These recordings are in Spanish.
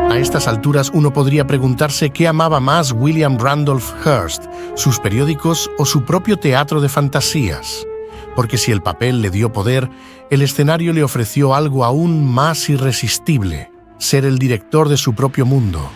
A estas alturas uno podría preguntarse qué amaba más William Randolph Hearst, sus periódicos o su propio teatro de fantasías. Porque si el papel le dio poder, el escenario le ofreció algo aún más irresistible: ser el director de su propio mundo.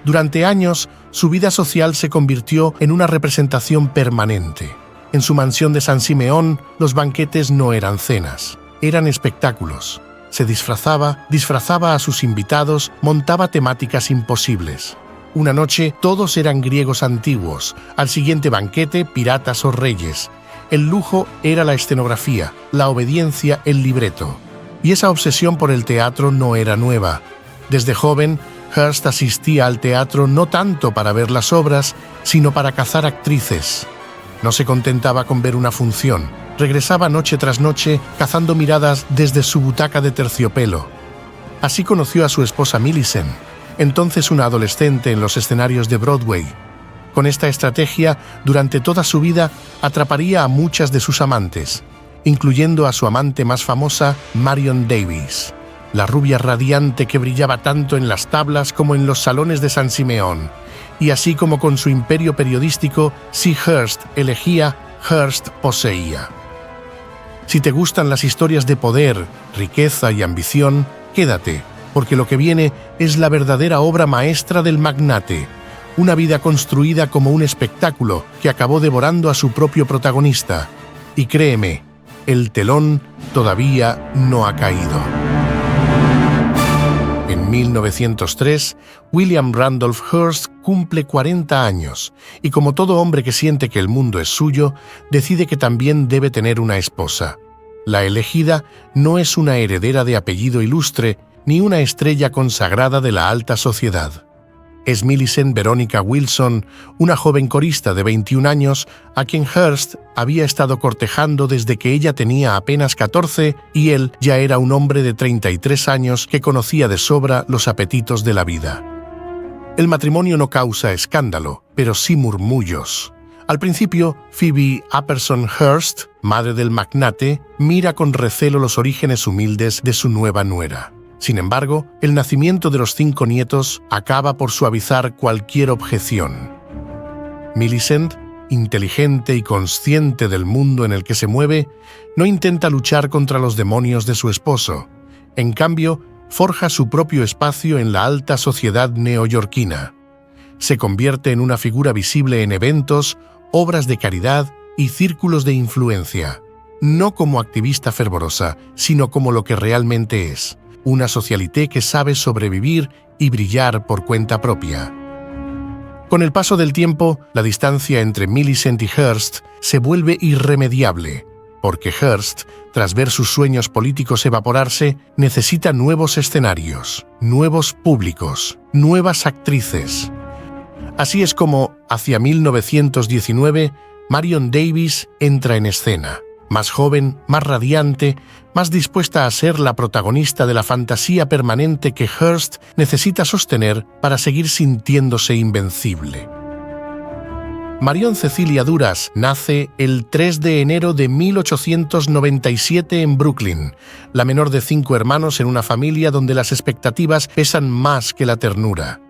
Durante años, su vida social se convirtió en una representación permanente. En su mansión de San Simeón, los banquetes no eran cenas, eran espectáculos. Se disfrazaba a sus invitados, montaba temáticas imposibles. Una noche, todos eran griegos antiguos, al siguiente banquete, piratas o reyes. El lujo era la escenografía, la obediencia, el libreto. Y esa obsesión por el teatro no era nueva. Desde joven, Hearst asistía al teatro no tanto para ver las obras, sino para cazar actrices. No se contentaba con ver una función. Regresaba noche tras noche cazando miradas desde su butaca de terciopelo. Así conoció a su esposa Millicent, entonces una adolescente en los escenarios de Broadway. Con esta estrategia, durante toda su vida, atraparía a muchas de sus amantes, incluyendo a su amante más famosa, Marion Davies, la rubia radiante que brillaba tanto en las tablas como en los salones de San Simeón. Y así como con su imperio periodístico, si Hearst elegía, Hearst poseía. Si te gustan las historias de poder, riqueza y ambición, quédate, porque lo que viene es la verdadera obra maestra del magnate, una vida construida como un espectáculo que acabó devorando a su propio protagonista. Y créeme, el telón todavía no ha caído. En 1903, William Randolph Hearst cumple 40 años y, como todo hombre que siente que el mundo es suyo, decide que también debe tener una esposa. La elegida no es una heredera de apellido ilustre ni una estrella consagrada de la alta sociedad. Es Millicent Veronica Wilson, una joven corista de 21 años a quien Hearst había estado cortejando desde que ella tenía apenas 14 y él ya era un hombre de 33 años que conocía de sobra los apetitos de la vida. El matrimonio no causa escándalo, pero sí murmullos. Al principio, Phoebe Apperson Hearst, madre del magnate, mira con recelo los orígenes humildes de su nueva nuera. Sin embargo, el nacimiento de los 5 nietos acaba por suavizar cualquier objeción. Millicent, inteligente y consciente del mundo en el que se mueve, no intenta luchar contra los demonios de su esposo. En cambio, forja su propio espacio en la alta sociedad neoyorquina. Se convierte en una figura visible en eventos, obras de caridad y círculos de influencia. No como activista fervorosa, sino como lo que realmente es: una socialité que sabe sobrevivir y brillar por cuenta propia. Con el paso del tiempo, la distancia entre Millicent y Hearst se vuelve irremediable, porque Hearst, tras ver sus sueños políticos evaporarse, necesita nuevos escenarios, nuevos públicos, nuevas actrices. Así es como, hacia 1919, Marion Davies entra en escena. Más joven, más radiante, más dispuesta a ser la protagonista de la fantasía permanente que Hearst necesita sostener para seguir sintiéndose invencible. Marion Cecilia Duras nace el 3 de enero de 1897 en Brooklyn, la menor de 5 hermanos en una familia donde las expectativas pesan más que la ternura.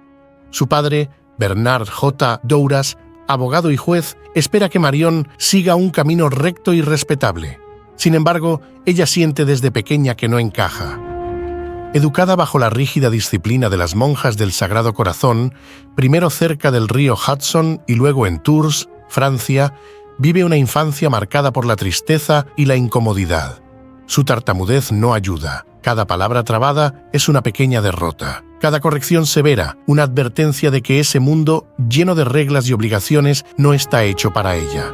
Su padre, Bernard J. Douras, abogado y juez, espera que Marion siga un camino recto y respetable. Sin embargo, ella siente desde pequeña que no encaja. Educada bajo la rígida disciplina de las monjas del Sagrado Corazón, primero cerca del río Hudson y luego en Tours, Francia, vive una infancia marcada por la tristeza y la incomodidad. Su tartamudez no ayuda. Cada palabra trabada es una pequeña derrota. Cada corrección severa, una advertencia de que ese mundo, lleno de reglas y obligaciones, no está hecho para ella.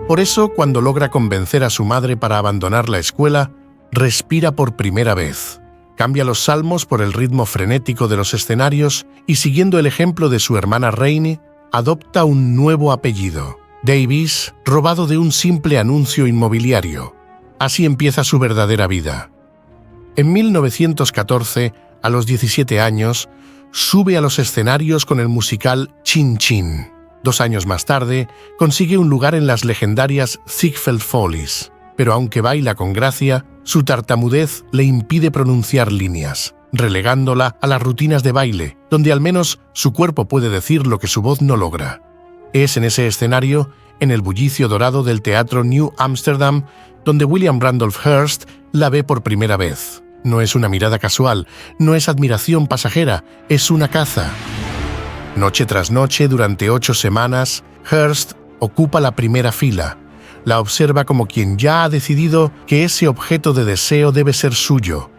Por eso, cuando logra convencer a su madre para abandonar la escuela, respira por primera vez. Cambia los salmos por el ritmo frenético de los escenarios y, siguiendo el ejemplo de su hermana Rainey, adopta un nuevo apellido, Davies, robado de un simple anuncio inmobiliario. Así empieza su verdadera vida. En 1914, a los 17 años, sube a los escenarios con el musical Chin Chin. 2 años más tarde, consigue un lugar en las legendarias Ziegfeld Follies, pero aunque baila con gracia, su tartamudez le impide pronunciar líneas. relegándola a las rutinas de baile, donde al menos su cuerpo puede decir lo que su voz no logra. Es en ese escenario, en el bullicio dorado del Teatro New Amsterdam, donde William Randolph Hearst la ve por primera vez. No es una mirada casual, no es admiración pasajera, es una caza. Noche tras noche, durante 8 semanas, Hearst ocupa la primera fila. La observa como quien ya ha decidido que ese objeto de deseo debe ser suyo.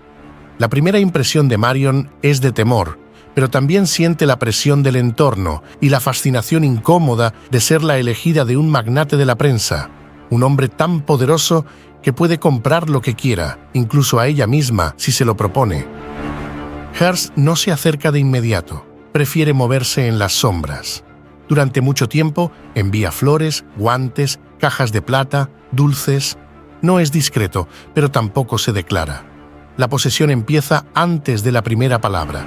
La primera impresión de Marion es de temor, pero también siente la presión del entorno y la fascinación incómoda de ser la elegida de un magnate de la prensa, un hombre tan poderoso que puede comprar lo que quiera, incluso a ella misma, si se lo propone. Hearst no se acerca de inmediato, prefiere moverse en las sombras. Durante mucho tiempo envía flores, guantes, cajas de plata, dulces. No es discreto, pero tampoco se declara. La posesión empieza antes de la primera palabra.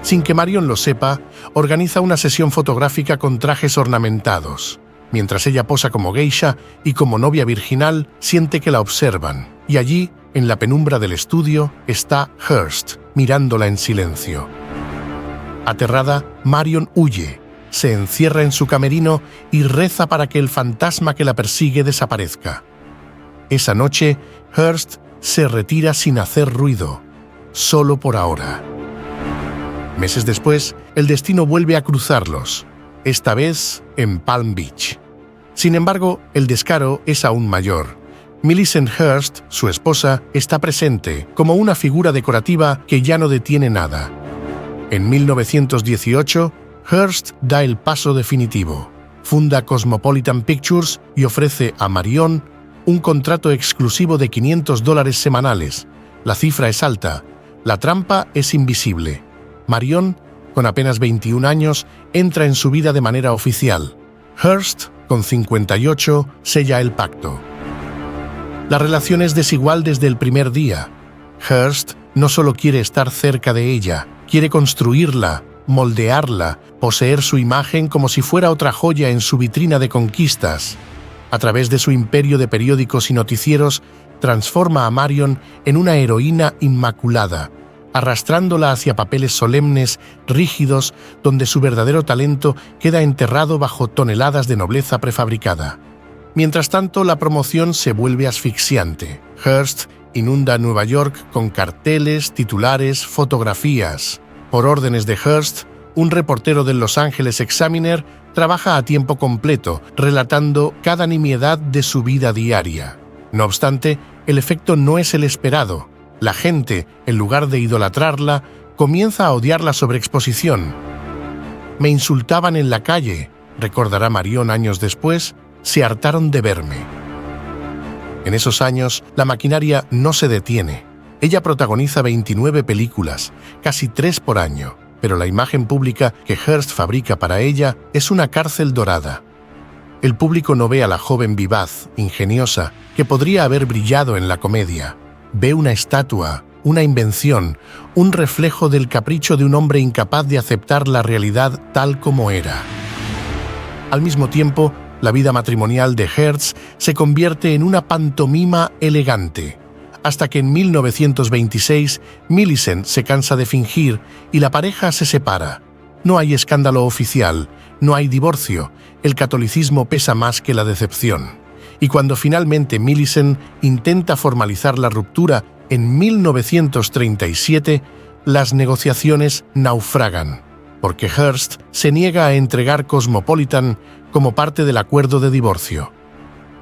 Sin que Marion lo sepa, organiza una sesión fotográfica con trajes ornamentados. Mientras ella posa como geisha y como novia virginal, siente que la observan. Y allí, en la penumbra del estudio, está Hearst, mirándola en silencio. Aterrada, Marion huye, se encierra en su camerino y reza para que el fantasma que la persigue desaparezca. Esa noche, Hearst se retira sin hacer ruido, solo por ahora. Meses después, el destino vuelve a cruzarlos, esta vez en Palm Beach. Sin embargo, el descaro es aún mayor. Millicent Hearst, su esposa, está presente como una figura decorativa que ya no detiene nada. En 1918, Hearst da el paso definitivo. Funda Cosmopolitan Pictures y ofrece a Marion un contrato exclusivo de $500 semanales. La cifra es alta, la trampa es invisible. Marion, con apenas 21 años, entra en su vida de manera oficial. Hearst, con 58, sella el pacto. La relación es desigual desde el primer día. Hearst no solo quiere estar cerca de ella, quiere construirla, moldearla, poseer su imagen como si fuera otra joya en su vitrina de conquistas. A través de su imperio de periódicos y noticieros, transforma a Marion en una heroína inmaculada, arrastrándola hacia papeles solemnes, rígidos, donde su verdadero talento queda enterrado bajo toneladas de nobleza prefabricada. Mientras tanto, la promoción se vuelve asfixiante. Hearst inunda Nueva York con carteles, titulares, fotografías. Por órdenes de Hearst, un reportero del Los Angeles Examiner trabaja a tiempo completo, relatando cada nimiedad de su vida diaria. No obstante, el efecto no es el esperado. La gente, en lugar de idolatrarla, comienza a odiar la sobreexposición. «Me insultaban en la calle», recordará Marion años después, «se hartaron de verme». En esos años, la maquinaria no se detiene. Ella protagoniza 29 películas, casi 3 por año, pero la imagen pública que Hearst fabrica para ella es una cárcel dorada. El público no ve a la joven vivaz, ingeniosa, que podría haber brillado en la comedia. Ve una estatua, una invención, un reflejo del capricho de un hombre incapaz de aceptar la realidad tal como era. Al mismo tiempo, la vida matrimonial de Hearst se convierte en una pantomima elegante, hasta que en 1926 Millicent se cansa de fingir y la pareja se separa. No hay escándalo oficial, no hay divorcio, el catolicismo pesa más que la decepción. Y cuando finalmente Millicent intenta formalizar la ruptura en 1937, las negociaciones naufragan, porque Hearst se niega a entregar Cosmopolitan como parte del acuerdo de divorcio.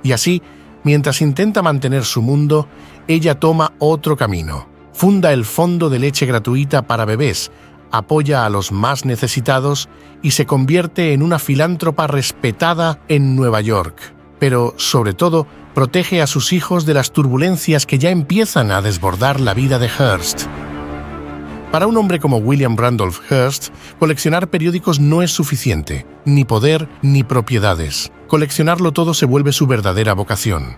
Y así, mientras intenta mantener su mundo, ella toma otro camino. Funda el Fondo de Leche Gratuita para Bebés, apoya a los más necesitados y se convierte en una filántropa respetada en Nueva York. Pero, sobre todo, protege a sus hijos de las turbulencias que ya empiezan a desbordar la vida de Hearst. Para un hombre como William Randolph Hearst, coleccionar periódicos no es suficiente, ni poder ni propiedades. Coleccionarlo todo se vuelve su verdadera vocación.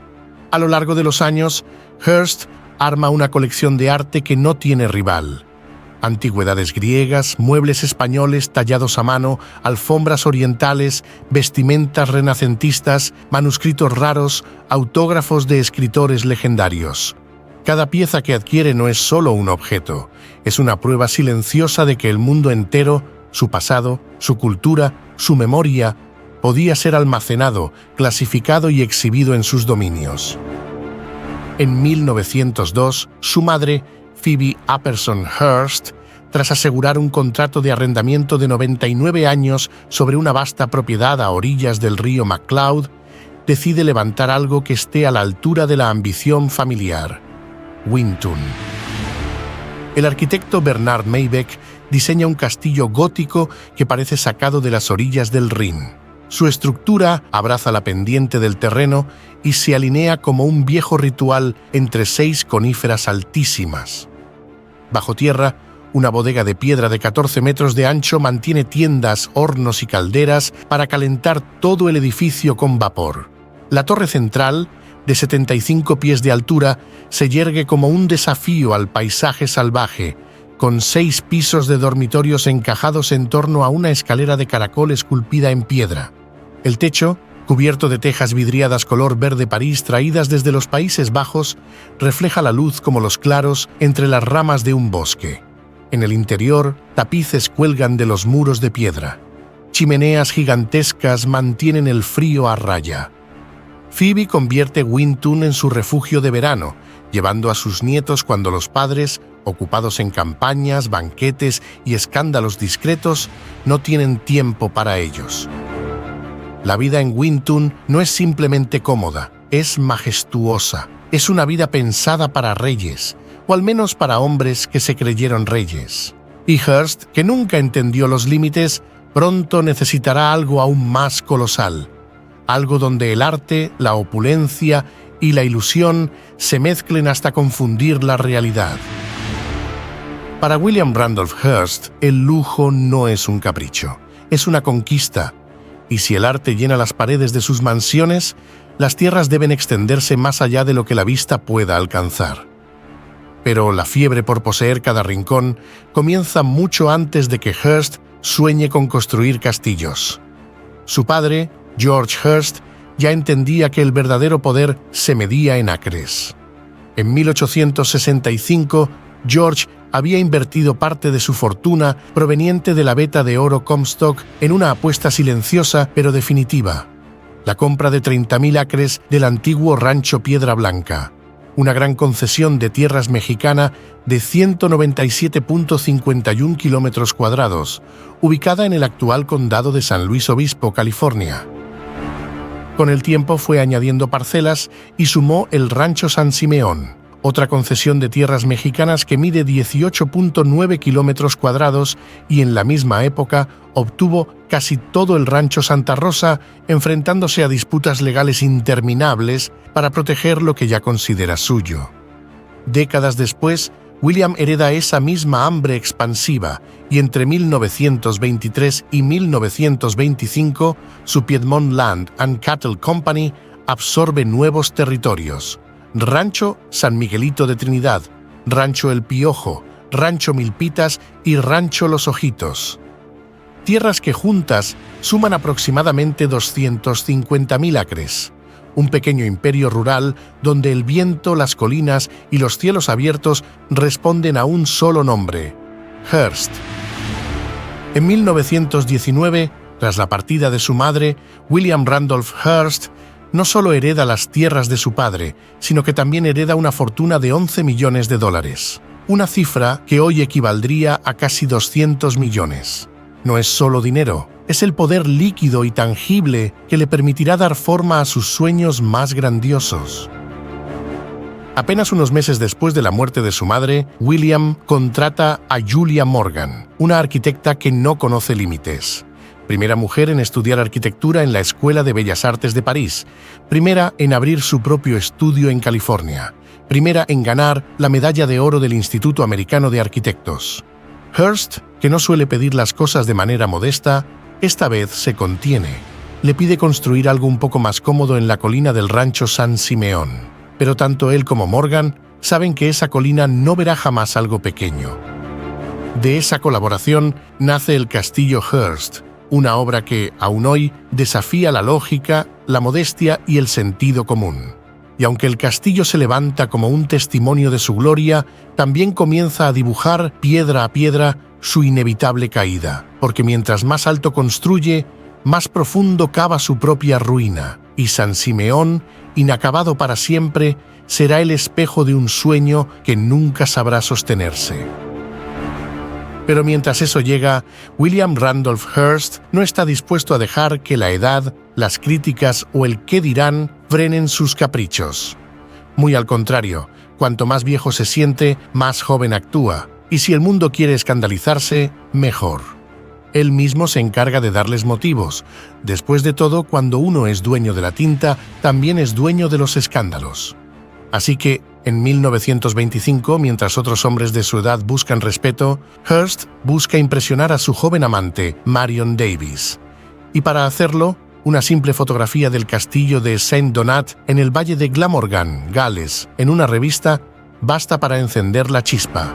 A lo largo de los años, Hearst arma una colección de arte que no tiene rival. Antigüedades griegas, muebles españoles tallados a mano, alfombras orientales, vestimentas renacentistas, manuscritos raros, autógrafos de escritores legendarios. Cada pieza que adquiere no es solo un objeto, es una prueba silenciosa de que el mundo entero, su pasado, su cultura, su memoria, podía ser almacenado, clasificado y exhibido en sus dominios. En 1902, su madre, Phoebe Apperson Hearst, tras asegurar un contrato de arrendamiento de 99 años sobre una vasta propiedad a orillas del río McCloud, decide levantar algo que esté a la altura de la ambición familiar: Wintun. El arquitecto Bernard Maybeck diseña un castillo gótico que parece sacado de las orillas del Rin. Su estructura abraza la pendiente del terreno y se alinea como un viejo ritual entre 6 coníferas altísimas. Bajo tierra, una bodega de piedra de 14 metros de ancho mantiene tiendas, hornos y calderas para calentar todo el edificio con vapor. La torre central, de 75 pies de altura, se yergue como un desafío al paisaje salvaje, con 6 pisos de dormitorios encajados en torno a una escalera de caracol esculpida en piedra. El techo, cubierto de tejas vidriadas color verde París traídas desde los Países Bajos, refleja la luz como los claros entre las ramas de un bosque. En el interior, tapices cuelgan de los muros de piedra. Chimeneas gigantescas mantienen el frío a raya. Phoebe convierte Wintun en su refugio de verano, llevando a sus nietos cuando los padres, ocupados en campañas, banquetes y escándalos discretos, no tienen tiempo para ellos. La vida en Wintun no es simplemente cómoda, es majestuosa. Es una vida pensada para reyes, o al menos para hombres que se creyeron reyes. Y Hearst, que nunca entendió los límites, pronto necesitará algo aún más colosal. Algo donde el arte, la opulencia y la ilusión se mezclen hasta confundir la realidad. Para William Randolph Hearst, el lujo no es un capricho, es una conquista. Y si el arte llena las paredes de sus mansiones, las tierras deben extenderse más allá de lo que la vista pueda alcanzar. Pero la fiebre por poseer cada rincón comienza mucho antes de que Hearst sueñe con construir castillos. Su padre, George Hearst, ya entendía que el verdadero poder se medía en acres. En 1865, George había invertido parte de su fortuna proveniente de la veta de oro Comstock en una apuesta silenciosa pero definitiva: la compra de 30.000 acres del antiguo rancho Piedra Blanca, una gran concesión de tierras mexicana de 197.51 kilómetros cuadrados, ubicada en el actual condado de San Luis Obispo, California. Con el tiempo fue añadiendo parcelas y sumó el rancho San Simeón, otra concesión de tierras mexicanas que mide 18.9 kilómetros cuadrados y en la misma época obtuvo casi todo el rancho Santa Rosa, enfrentándose a disputas legales interminables para proteger lo que ya considera suyo. Décadas después, William hereda esa misma hambre expansiva y entre 1923 y 1925 su Piedmont Land and Cattle Company absorbe nuevos territorios: Rancho San Miguelito de Trinidad, Rancho El Piojo, Rancho Milpitas y Rancho Los Ojitos. Tierras que juntas suman aproximadamente 250.000 acres. Un pequeño imperio rural donde el viento, las colinas y los cielos abiertos responden a un solo nombre: Hearst. En 1919, tras la partida de su madre, William Randolph Hearst no solo hereda las tierras de su padre, sino que también hereda una fortuna de $11 millones, una cifra que hoy equivaldría a casi 200 millones. No es solo dinero, es el poder líquido y tangible que le permitirá dar forma a sus sueños más grandiosos. Apenas unos meses después de la muerte de su madre, William contrata a Julia Morgan, una arquitecta que no conoce límites. Primera mujer en estudiar arquitectura en la Escuela de Bellas Artes de París, primera en abrir su propio estudio en California, primera en ganar la medalla de oro del Instituto Americano de Arquitectos. Hearst, que no suele pedir las cosas de manera modesta, esta vez se contiene. Le pide construir algo un poco más cómodo en la colina del rancho San Simeón. Pero tanto él como Morgan saben que esa colina no verá jamás algo pequeño. De esa colaboración nace el Castillo Hearst, una obra que, aún hoy, desafía la lógica, la modestia y el sentido común. Y aunque el castillo se levanta como un testimonio de su gloria, también comienza a dibujar piedra a piedra su inevitable caída, porque mientras más alto construye, más profundo cava su propia ruina, y San Simeón, inacabado para siempre, será el espejo de un sueño que nunca sabrá sostenerse. Pero mientras eso llega, William Randolph Hearst no está dispuesto a dejar que la edad, las críticas o el qué dirán frenen sus caprichos. Muy al contrario, cuanto más viejo se siente, más joven actúa, y si el mundo quiere escandalizarse, mejor. Él mismo se encarga de darles motivos. Después de todo, cuando uno es dueño de la tinta, también es dueño de los escándalos. Así que, en 1925, mientras otros hombres de su edad buscan respeto, Hearst busca impresionar a su joven amante, Marion Davies. Y para hacerlo, una simple fotografía del castillo de Saint-Donat en el valle de Glamorgan, Gales, en una revista, basta para encender la chispa.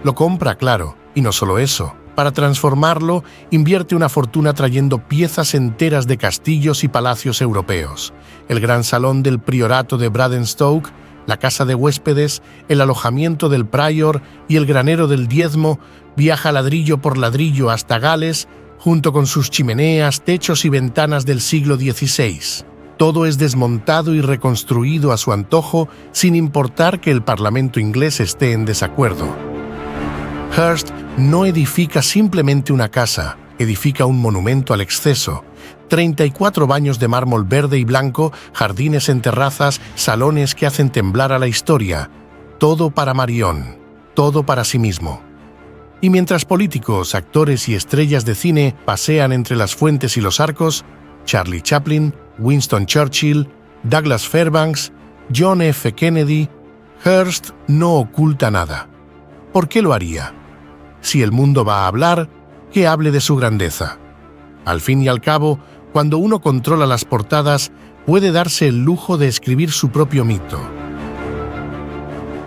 Lo compra, claro, y no solo eso. Para transformarlo, invierte una fortuna trayendo piezas enteras de castillos y palacios europeos. El gran salón del priorato de Bradenstoke, la casa de huéspedes, el alojamiento del prior y el granero del diezmo, viaja ladrillo por ladrillo hasta Gales, junto con sus chimeneas, techos y ventanas del siglo XVI. Todo es desmontado y reconstruido a su antojo, sin importar que el Parlamento inglés esté en desacuerdo. Hearst no edifica simplemente una casa, edifica un monumento al exceso. 34 baños de mármol verde y blanco, jardines en terrazas, salones que hacen temblar a la historia. Todo para Marion, todo para sí mismo. Y mientras políticos, actores y estrellas de cine pasean entre las fuentes y los arcos, Charlie Chaplin, Winston Churchill, Douglas Fairbanks, John F. Kennedy, Hearst no oculta nada. ¿Por qué lo haría? Si el mundo va a hablar, que hable de su grandeza. Al fin y al cabo, cuando uno controla las portadas, puede darse el lujo de escribir su propio mito.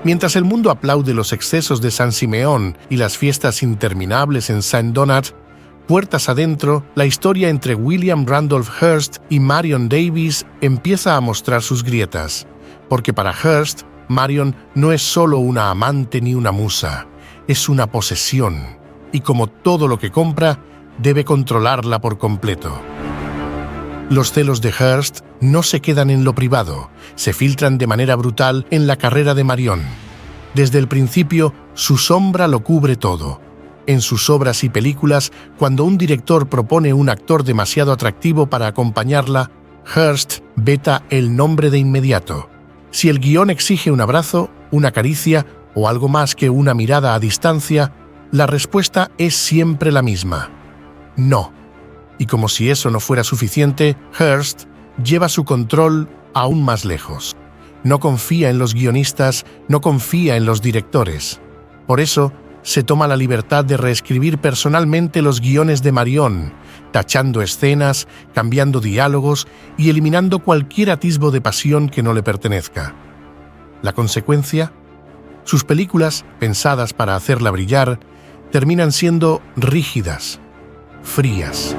Mientras el mundo aplaude los excesos de San Simeón y las fiestas interminables en Saint-Donat, puertas adentro, la historia entre William Randolph Hearst y Marion Davies empieza a mostrar sus grietas, porque para Hearst, Marion no es solo una amante ni una musa, es una posesión, y como todo lo que compra, debe controlarla por completo. Los celos de Hearst no se quedan en lo privado, se filtran de manera brutal en la carrera de Marion. Desde el principio, su sombra lo cubre todo. En sus obras y películas, cuando un director propone un actor demasiado atractivo para acompañarla, Hearst veta el nombre de inmediato. Si el guión exige un abrazo, una caricia o algo más que una mirada a distancia, la respuesta es siempre la misma: no. Y como si eso no fuera suficiente, Hearst lleva su control aún más lejos. No confía en los guionistas, no confía en los directores. Por eso, se toma la libertad de reescribir personalmente los guiones de Marion, tachando escenas, cambiando diálogos y eliminando cualquier atisbo de pasión que no le pertenezca. ¿La consecuencia? Sus películas, pensadas para hacerla brillar, terminan siendo rígidas, frías.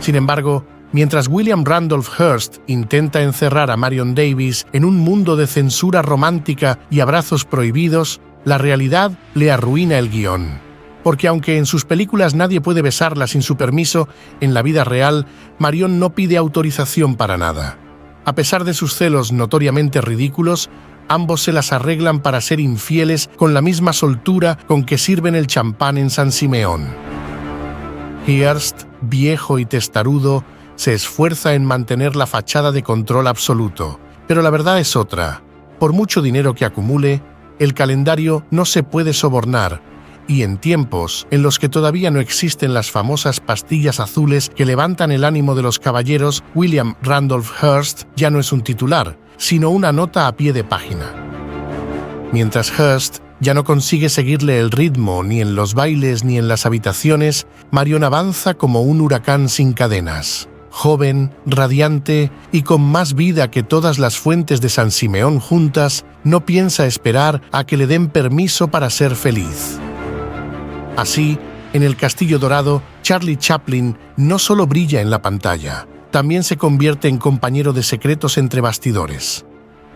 Sin embargo, mientras William Randolph Hearst intenta encerrar a Marion Davies en un mundo de censura romántica y abrazos prohibidos, la realidad le arruina el guión. Porque aunque en sus películas nadie puede besarla sin su permiso, en la vida real, Marion no pide autorización para nada. A pesar de sus celos notoriamente ridículos, ambos se las arreglan para ser infieles con la misma soltura con que sirven el champán en San Simeón. Hearst, viejo y testarudo, se esfuerza en mantener la fachada de control absoluto, pero la verdad es otra. Por mucho dinero que acumule, el calendario no se puede sobornar, y en tiempos en los que todavía no existen las famosas pastillas azules que levantan el ánimo de los caballeros, William Randolph Hearst ya no es un titular, sino una nota a pie de página. Mientras Hearst ya no consigue seguirle el ritmo ni en los bailes ni en las habitaciones, Marion avanza como un huracán sin cadenas. Joven, radiante y con más vida que todas las fuentes de San Simeón juntas, no piensa esperar a que le den permiso para ser feliz. Así, en el Castillo Dorado, Charlie Chaplin no solo brilla en la pantalla, también se convierte en compañero de secretos entre bastidores.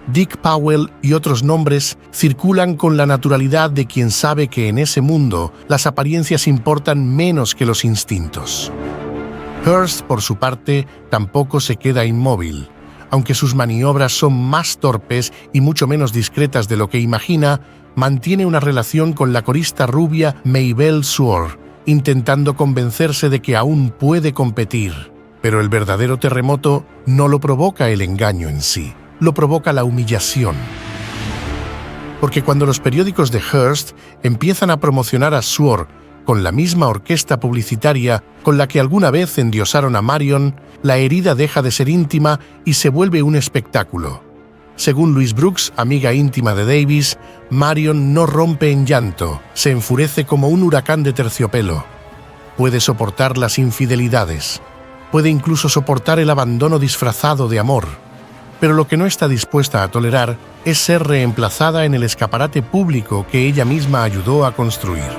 Dick Powell y otros nombres circulan con la naturalidad de quien sabe que en ese mundo las apariencias importan menos que los instintos. Hearst, por su parte, tampoco se queda inmóvil. Aunque sus maniobras son más torpes y mucho menos discretas de lo que imagina, mantiene una relación con la corista rubia Maybelle Suor, intentando convencerse de que aún puede competir. Pero el verdadero terremoto no lo provoca el engaño en sí, lo provoca la humillación. Porque cuando los periódicos de Hearst empiezan a promocionar a Suor con la misma orquesta publicitaria con la que alguna vez endiosaron a Marion, la herida deja de ser íntima y se vuelve un espectáculo. Según Louise Brooks, amiga íntima de Davis, Marion no rompe en llanto, se enfurece como un huracán de terciopelo. Puede soportar las infidelidades, puede incluso soportar el abandono disfrazado de amor, pero lo que no está dispuesta a tolerar es ser reemplazada en el escaparate público que ella misma ayudó a construir.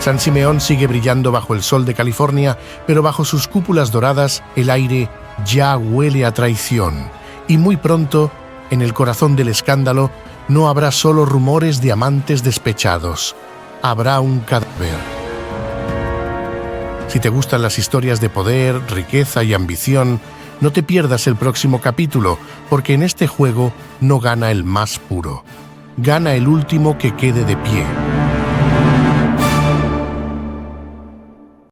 San Simeón sigue brillando bajo el sol de California, pero bajo sus cúpulas doradas el aire ya huele a traición. Y muy pronto, en el corazón del escándalo, no habrá solo rumores de amantes despechados. Habrá un cadáver. Si te gustan las historias de poder, riqueza y ambición, no te pierdas el próximo capítulo, porque en este juego no gana el más puro. Gana el último que quede de pie.